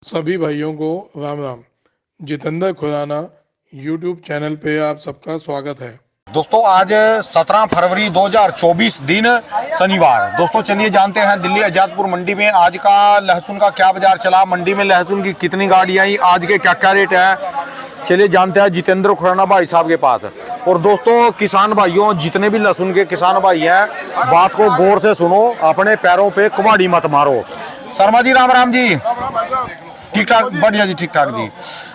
सभी भाइयों को राम राम। जितेंद्र खुराना यूट्यूब चैनल पे आप सबका स्वागत है। दोस्तों आज 17 फरवरी 2024 दिन शनिवार। दोस्तों चलिए जानते हैं दिल्ली आजादपुर मंडी में आज का लहसुन का क्या बाजार चला, मंडी में लहसुन की कितनी गाड़ी आई, आज के क्या क्या रेट है, चलिए जानते हैं जितेंद्र खुराना भाई साहब के पास। और दोस्तों किसान भाइयों, जितने भी लहसुन के किसान भाई हैं, बात को गौर से सुनो, अपने पैरों पे कुल्हाड़ी मत मारो। शर्मा जी राम राम जी, ठीक ठाक, बढ़िया जी, ठीक ठाक जी।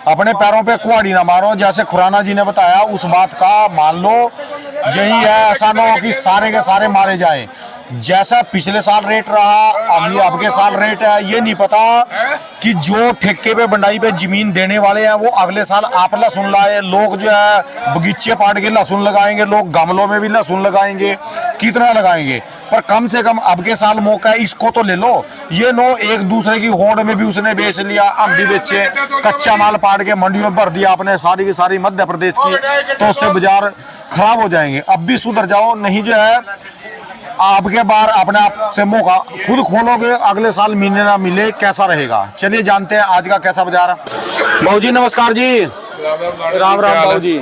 अपने पैरों पे कुल्हाड़ी ना मारो, जैसे खुराना जी ने बताया उस बात का मान लो। यही है, ऐसा ना हो कि सारे के सारे मारे जाएं। जैसा पिछले साल रेट रहा अभी अब के साल रेट है, ये नहीं पता कि जो ठेके पे बंडाई पे जमीन देने वाले हैं वो अगले साल आप लहसुन लाए। लोग जो है बगीचे पाट के लहसुन लगाएंगे, लोग गमलों में भी लहसुन लगाएंगे, कितना लगाएंगे। पर कम से कम अब के साल मौका है, इसको तो ले लो। ये नो एक दूसरे की होड़ में भी उसने बेच लिया, हम भी बेचे, कच्चा माल पाट के मंडियों में भर दिया आपने सारी की सारी मध्य प्रदेश की, तो उससे बाजार खराब हो जाएंगे। अब भी सुधर जाओ, नहीं जो है आपके बार अपने आप से मौका खुद खोलोगे, अगले साल मिलने ना मिले कैसा रहेगा। चलिए जानते हैं आज का कैसा बाजार। बाबू जी नमस्कार जी। राम राम बाबू जी।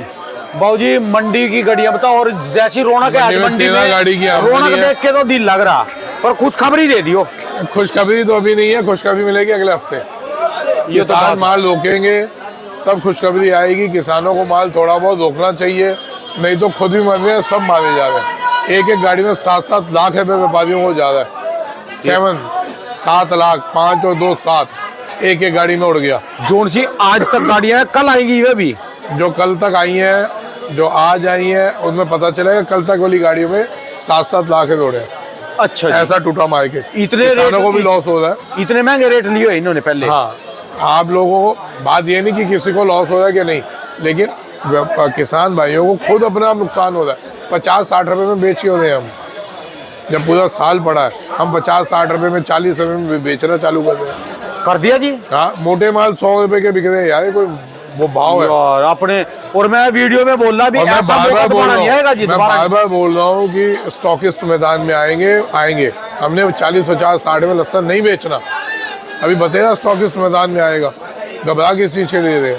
बाबू जी मंडी की गाड़ियां बताओ, और जैसी रौनक है आज मंडी में, गाड़ी की रौनक देख के तो दिल लग रहा, पर खुशखबरी दे दियो। खुशखबरी तो अभी नहीं है, खुशखबरी मिलेगी अगले हफ्ते। ये किसान माल रोकेंगे तब खुशखबरी आएगी। किसानों को माल थोड़ा बहुत रोकना चाहिए, नहीं तो खुद भी मर रहे हैं, सब मारे जा रहे हैं। एक एक गाड़ी में 7-7 लाख रुपए व्यापारियों को जा रहा है। 7 लाख, 5 और 2 7 एक एक गाड़ी में उड़ गया। जोन सी आज तक गाड़ियां कल आएंगी, वे भी जो कल तक आई हैं, जो आज आई हैं, उनमें पता चलेगा कल तक वाली गाड़ियों में 7-7 लाख रुपए उड़े। अच्छा, ऐसा टूटा मार्केट, इतने किसानों को भी लॉस हो रहा है। इतने महंगे रेट लिए इन्होंने पहले। हाँ, आप लोगों को बात ये नहीं कि किसी को लॉस हो रहा है कि नहीं, लेकिन किसान भाइयों को खुद अपना नुकसान हो रहा है। 50-60 रुपए में बेच के होते हैं हम, जब पूरा साल पड़ा है हम 50-60 रुपए में 40 रुपए में बेचना चालू कर कर दिया जी। हाँ, मोटे माल 100 रुपए के बिक रहे हैं यार, कोई वो भाव है यार अपने। और मैं वीडियो में बोल रहा भी, मैं बार बार बोल रहा हूँ कि स्टॉकिस्ट मैदान में आएंगे। हमने 40-50-60 में लहसुन नहीं बेचना, अभी बताया स्टॉकिस्ट मैदान में आएगा। घबरा किस चीज़ के लिए रहे।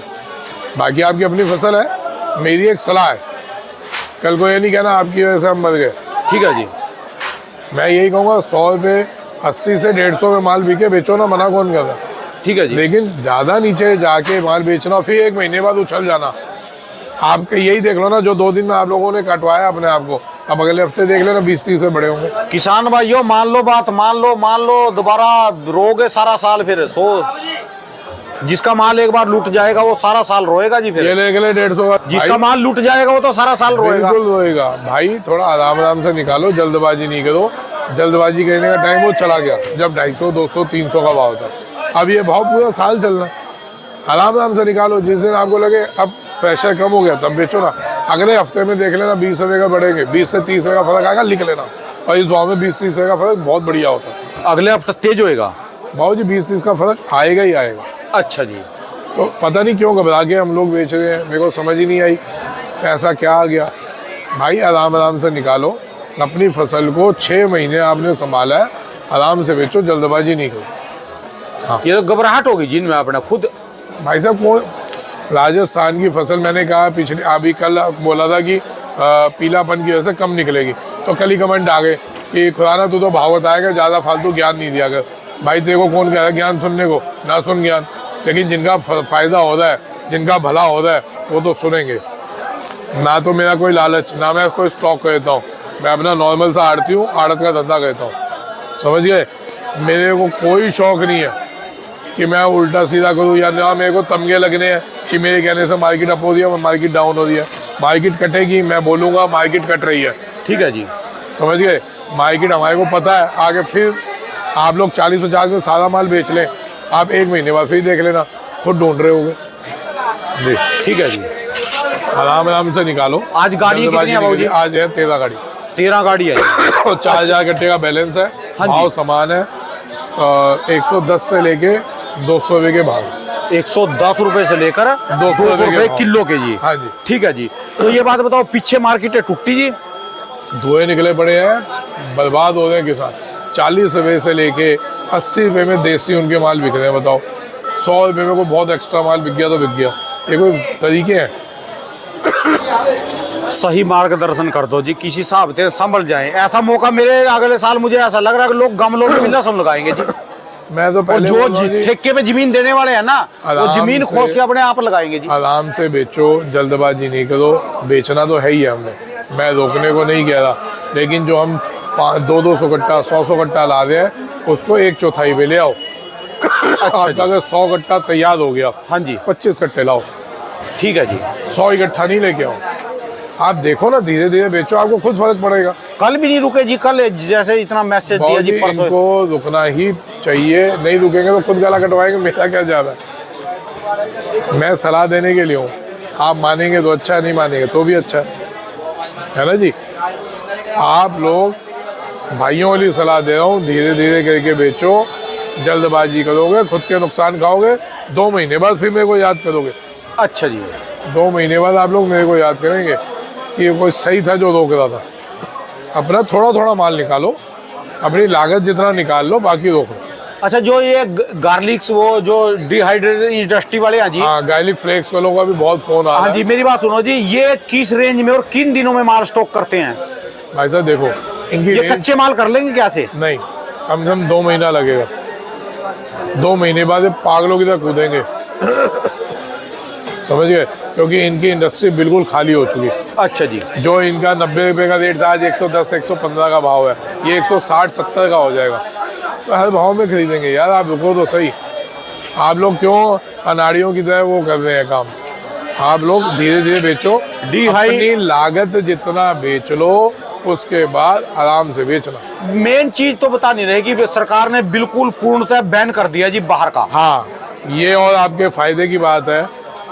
बाकी आपकी अपनी फसल है, मेरी एक सलाह है, कल को ये नहीं कहना आपकी वजह से हम मर गए। ठीक है जी, मैं यही कहूँगा 100 रुपये 80 से 150 में माल बिके, बेचो ना, मना कौन करता। ठीक है जी, लेकिन ज़्यादा नीचे जाके माल बेचना, फिर 1 महीने बाद उछल जाना। आपके यही देख लो ना, जो 2 दिन में आप लोगों ने कटवाया अपने आप को, अब अगले हफ्ते देख लेना 20-30 से बड़े होंगे। किसान भाइयों मान लो बात, मान लो दोबारा रोगे सारा साल, फिर जिसका माल एक बार लूट जाएगा वो सारा साल रोएगा जी। फिर ये ले 150 का जिसका माल लूट जाएगा वो तो सारा साल रोएगा। बिल्कुल रोएगा भाई, थोड़ा आराम से निकालो, जल्दबाजी नहीं करो। जल्दबाजी करने का टाइम वो चला गया जब 250, 200, 300 का भाव था। अब ये भाव पूरा साल चलना, आराम से निकालो। जिस दिन आपको लगे अब प्रेशर कम हो गया तब बेचो ना। अगले हफ्ते में देख लेना 20 रुपये का बढ़ेंगे, 20 से 30 रुपये का फर्क आएगा, लिख लेना। और इस भाव में 20-30 रुपये का फर्क बहुत बढ़िया होता है। अगले हफ्ते तेज होएगा भाव जी, 20-30 का फर्क आएगा ही आएगा। अच्छा जी, तो पता नहीं क्यों घबरा के हम लोग बेच रहे हैं, मेरे को समझ ही नहीं आई ऐसा क्या आ गया। भाई आराम से निकालो अपनी फसल को, 6 महीने आपने संभाला है, आराम से बेचो, जल्दबाजी नहीं करो। हाँ, ये तो घबराहट होगी जिनमें अपना खुद। भाई साहब कौन, राजस्थान की फसल मैंने कहा पिछले, अभी कल बोला था कि पीलापन की वजह से कम निकलेगी, तो कल ही कमेंट आ गए कि खुराना तू तो भाव बताएगा, ज़्यादा फालतू ज्ञान नहीं दिया कर। भाई तेरे को कौन कह रहा है ज्ञान सुनने को, ना सुन ज्ञान, लेकिन जिनका फ़ायदा हो रहा है, जिनका भला हो रहा है, वो तो सुनेंगे। ना तो मेरा कोई लालच, ना मैं कोई स्टॉक कहता हूँ, मैं अपना नॉर्मल सा आड़ती हूँ, आड़त का धंधा कहता हूँ, समझ गए। मेरे को कोई शौक़ नहीं है कि मैं उल्टा सीधा करूँ, या ना मेरे को तमगे लगने हैं कि मेरे कहने से मार्केट अप हो रही है, मार्केट डाउन हो रही है। मार्केट कटेगी, मैं बोलूँगा मार्केट कट रही है। ठीक है जी, समझ गए। मार्केट हमारे को पता है, आगे फिर आप लोग 40-50 में सारा माल बेच लें, आप 1 महीने बाद फिर देख लेना, खुद ढूंढ रहे होगे जी। ठीक है जी, आराम से निकालो। आज गाड़ी कितनी है बाबूजी? आज है 13 गाड़ी। 13 गाड़ी है और 4000 कट्टे का बैलेंस है। भाव समान है, 110 से लेके 200 रुपये के भाव। 110 रुपए से लेकर 200 रुपए किलो के जी। हाँ जी, ठीक है जी। तो ये बात बताओ, पीछे मार्केट है टूटी जी, धुएं निकले पड़े हैं, बर्बाद हो रहे हैं किसान। 40 रुपये से लेके 80 रुपये में देसी उनके माल बिक रहे हैं, बताओ। 100 रुपये में कोई बहुत एक्स्ट्रा माल बिक गया तो बिक गया, ये कोई तरीके हैं? सही मार्गदर्शन कर दो जी, किसी हिसाब से संभल जाए। ऐसा मौका मेरे अगले साल मुझे ऐसा लग रहा है कि लोग गमलों में लहसुन लगाएंगे जी। मैं तो और पहले जो ठेके पे जमीन देने वाले हैं ना, वो जमीन खोज के अपने आप लगाएंगे जी। आराम से बेचो, जल्दबाजी नहीं करो। बेचना तो है ही है हमने, मैं रोकने को नहीं कह रहा, लेकिन जो हम 200 कट्टा 100 कट्टा ला रहे हैं उसको 1/4 पे ले आओ। आपका अगर 100 कट्टा तैयार हो गया, हाँ जी, 25 कट्टे लाओ, ठीक है जी। 100 इकट्ठा नहीं लेके आओ। आप देखो ना, धीरे धीरे बेचो, आपको खुद फर्क पड़ेगा। कल भी नहीं रुके जी, कल जैसे इतना मैसेज दिया जी परसों। इनको रुकना ही चाहिए, नहीं रुकेंगे तो खुद गला कटवाएंगे, मेरा क्या जा रहा है। मैं सलाह देने के लिए हूँ, आप मानेंगे तो अच्छा, नहीं मानेंगे तो भी अच्छा है ना जी। आप लोग भाइयों वाली सलाह दे रहा हूँ, धीरे धीरे करके बेचो। जल्दबाजी करोगे खुद के नुकसान खाओगे। 2 महीने बाद फिर मेरे को याद करोगे। अच्छा जी, 2 महीने बाद आप लोग मेरे को याद करेंगे कि ये कोई सही था जो रोक रहा था। अपना थोड़ा थोड़ा माल निकालो, अपनी लागत जितना निकाल लो, बाकी रोक लो। अच्छा, जो ये गार्लिक्स, वो जो डिहाइड्रेटेड इंडस्ट्री वाले हैं जी, हाँ, गार्लिक फ्लेक्स वालों का भी बहुत फोन आ रहा है। हाँ जी, मेरी बात सुनो जी, ये किस रेंज में और किन दिनों में माल स्टॉक करते हैं? भाई साहब देखो, इनकी ये कच्चे माल कर लेंगे क्या से? नहीं, कम से कम 2 महीना लगेगा। 2 महीने बाद ये पागलों की तरह कूदेंगे। समझ गए? क्योंकि इनकी इंडस्ट्री बिल्कुल खाली हो चुकी है। अच्छा जी, जो इनका 90 रुपये का रेट था, आज 110 115 का भाव है, ये 160-70 का हो जाएगा। तो हर भाव में खरीदेंगे यार, आप रुको तो सही। आप लोग क्यों अनाड़ियों की तरह वो कर रहे हैं काम? आप लोग धीरे धीरे बेचो, अपनी लागत जितना बेच लो, उसके बाद आराम से बेचना। मेन चीज तो बता नहीं रहे कि सरकार ने बिल्कुल पूर्णतः बैन कर दिया जी बाहर का। हाँ, ये और आपके फायदे की बात है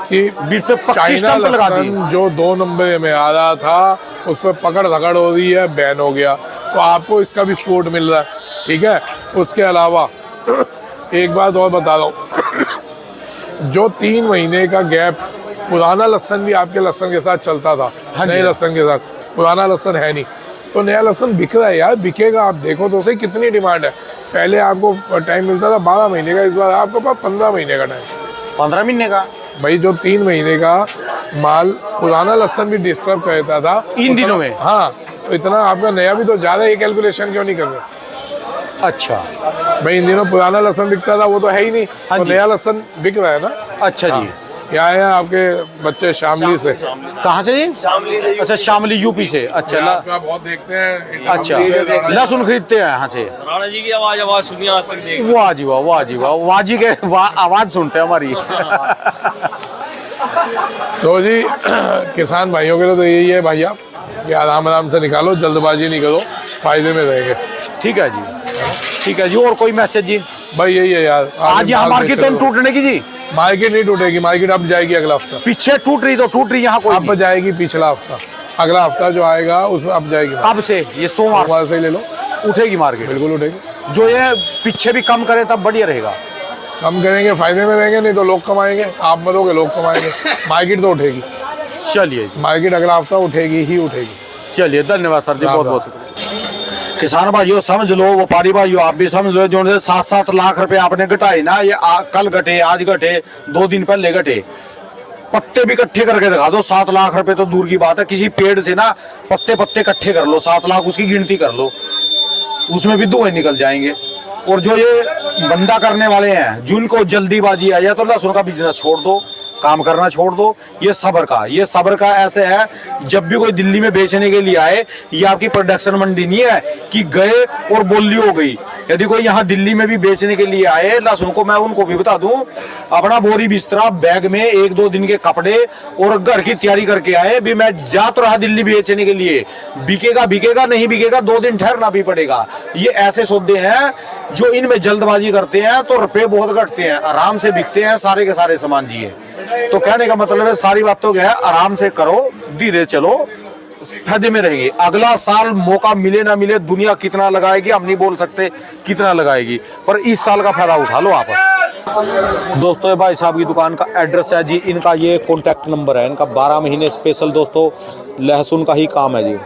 कि चाइना लहसुन जो 2 नंबर में आ रहा था, उस पर पकड़ धकड़ हो रही है, बैन हो गया, तो आपको इसका भी सपोर्ट मिल रहा है। ठीक है, उसके अलावा एक बात और बता रहा हूँ, जो 3 महीने का गैप, पुराना लहसुन भी आपके लहसुन के साथ चलता था, नए लहसुन के साथ। पुराना लहसुन है नहीं, तो नया लहसुन बिक रहा है यार, बिकेगा। आप देखो तो सही कितनी डिमांड है। पहले आपको टाइम मिलता था 12 महीने का, इस बार आपके पास 15 महीने का टाइम। 15 महीने का भाई, जो 3 महीने का माल पुराना लहसुन भी डिस्टर्ब करता था इन दिनों में, हाँ, तो इतना आपका नया भी तो ज़्यादा, ये कैलकुलेशन क्यों नहीं कर रहे? अच्छा भाई, इन दिनों पुराना लहसुन बिकता था, वो तो है ही नहीं, तो नया लहसुन बिक रहा है ना। अच्छा जी, क्या है आपके बच्चे शामली से? कहाँ से जी? अच्छा, शामली यूपी से। अच्छा, आपका बहुत देखते हैं। अच्छा, लहसुन खरीदते हैं यहाँ से। राणा जी की आवाज सुनिए, आज तक देख। वाह जी वाह, वाह जी वाह, वाह जी के आवाज सुनते हैं हमारी। तो जी किसान भाइयों के लिए तो यही है भैया कि आराम आराम से निकालो, जल्दबाजी नहीं करो, फायदे में रहेंगे। ठीक है जी, ठीक है जी। और कोई मैसेज जी? भाई यही है यार, आज यहाँ मार्केट तो टूटने की जी? मार्केट नहीं टूटेगी, मार्केट अब जाएगी अगला हफ्ता। पीछे टूट रही तो टूट रही, यहाँ कोई अब जाएगी पिछला हफ्ता, अगला हफ्ता जो आएगा उसमें अब जाएगी। अब से ये सोमवार से ले लो, उठेगी मार्केट, बिल्कुल उठेगी। जो ये पीछे भी कम करे तब बढ़िया रहेगा। कम करेंगे, फायदे में रहेंगे, नहीं तो लोग कमाएंगे। आप मरोगे, लोग कमाएंगे। मार्केट तो उठेगी। चलिए, मार्केट अगला हफ्ता उठेगी ही उठेगी। चलिए, धन्यवाद सर जी, बहुत बहुत शुक्रिया। किसान भाइयों समझ लो, व्यापारी भाइयों आप भी समझ लो, जो 7-7 लाख रुपए आपने घटाए ना, ये कल घटे, आज घटे, 2 दिन पहले घटे, पत्ते भी इकट्ठे करके दिखा दो। 7 लाख रुपए तो दूर की बात है, किसी पेड़ से ना पत्ते पत्ते इकट्ठे कर लो, 7 लाख उसकी गिनती कर लो, उसमें भी 2 निकल जाएंगे। और जो ये बंदा करने वाले हैं, जिनको जल्दीबाजी आ जाए, तो लहसुन का बिजनेस छोड़ दो, काम करना छोड़ दो। ये सब्र का ऐसे है, जब भी कोई दिल्ली में बेचने के लिए आए, ये आपकी प्रोडक्शन मंडी नहीं है कि गए और बोली हो गई। यदि कोई यहाँ दिल्ली में भी बेचने के लिए आए लहसुन को, मैं उनको भी बता दूं, अपना बोरी बिस्तरा, बैग में 1-2 दिन के कपड़े और घर की तैयारी करके आए भी मैं जा तो रहा दिल्ली बेचने के लिए, बिकेगा नहीं बिकेगा, 2 दिन ठहरना भी पड़ेगा। ये ऐसे सौदे हैं जो इनमें जल्दबाजी करते हैं तो रुपए बहुत घटते हैं, आराम से बिकते हैं सारे के सारे सामान जी। तो कहने का मतलब है, सारी बातों क्या है, आराम से करो, धीरे चलो, फायदे में रहेंगे। अगला साल मौका मिले ना मिले, दुनिया कितना लगाएगी हम नहीं बोल सकते, कितना लगाएगी, पर इस साल का फायदा उठा लो आप। दोस्तों, ये भाई साहब की दुकान का एड्रेस है जी, इनका ये कॉन्टैक्ट नंबर है, इनका 12 महीने स्पेशल दोस्तों लहसुन का ही काम है जी।